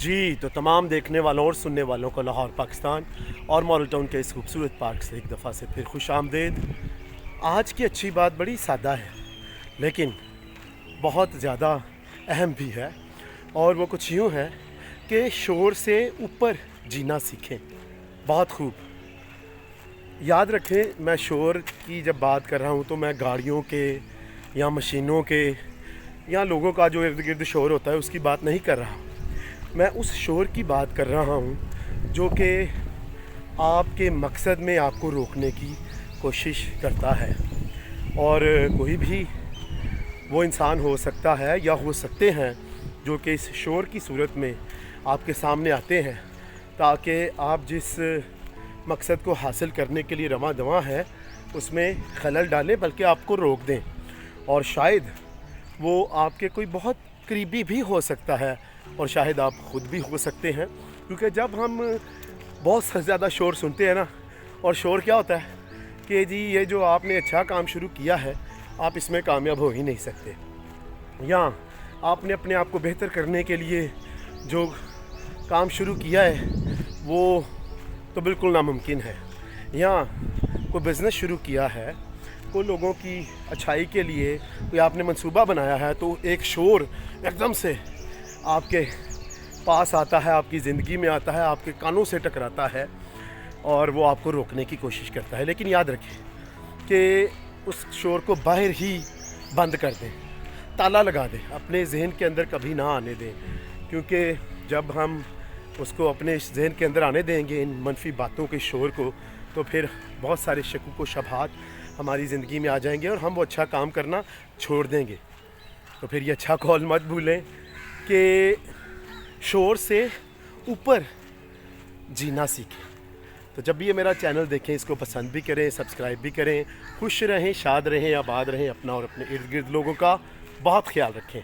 जी, तो तमाम देखने वालों और सुनने वालों को लाहौर पाकिस्तान और मॉडल टाउन के इस खूबसूरत पार्क से एक दफ़ा से फिर खुश आमदेद। आज की अच्छी बात बड़ी सादा है लेकिन बहुत ज़्यादा अहम भी है, और वो कुछ यूँ है कि शोर से ऊपर जीना सीखें। बहुत खूब याद रखें, मैं शोर की जब बात कर रहा हूँ तो मैं गाड़ियों के या मशीनों के या लोगों का जो इर्द गिर्द शोर होता है उसकी बात नहीं कर रहा। मैं उस शोर की बात कर रहा हूँ जो कि आपके मकसद में आपको रोकने की कोशिश करता है। और कोई भी वो इंसान हो सकता है या हो सकते हैं जो कि इस शोर की सूरत में आपके सामने आते हैं ताकि आप जिस मकसद को हासिल करने के लिए रवां दवां हैं उसमें खलल डालें, बल्कि आपको रोक दें। और शायद वो आपके कोई बहुत करीबी भी हो सकता है और शायद आप ख़ुद भी हो सकते हैं, क्योंकि जब हम बहुत ज़्यादा शोर सुनते हैं ना, और शोर क्या होता है कि जी ये जो आपने अच्छा काम शुरू किया है आप इसमें कामयाब हो ही नहीं सकते, या आपने अपने आप को बेहतर करने के लिए जो काम शुरू किया है वो तो बिल्कुल नामुमकिन है, या कोई बिज़नेस शुरू किया है, कोई लोगों की अच्छाई के लिए कोई आपने मंसूबा बनाया है, तो एक शोर एकदम से आपके पास आता है, आपकी ज़िंदगी में आता है, आपके कानों से टकराता है और वो आपको रोकने की कोशिश करता है। लेकिन याद रखें कि उस शोर को बाहर ही बंद कर दें, ताला लगा दें, अपने जहन के अंदर कभी ना आने दें, क्योंकि जब हम उसको अपने जहन के अंदर आने देंगे इन मनफी बातों के शोर को, तो फिर बहुत सारे शकूक व शबहात हमारी ज़िंदगी में आ जाएंगे और हम वो अच्छा काम करना छोड़ देंगे। तो फिर ये अच्छा कॉल मत भूलें कि शोर से ऊपर जीना सीखें। तो जब भी ये मेरा चैनल देखें इसको पसंद भी करें, सब्सक्राइब भी करें। खुश रहें, शाद रहें, आबाद रहें, अपना और अपने इर्द गिर्द लोगों का बहुत ख्याल रखें।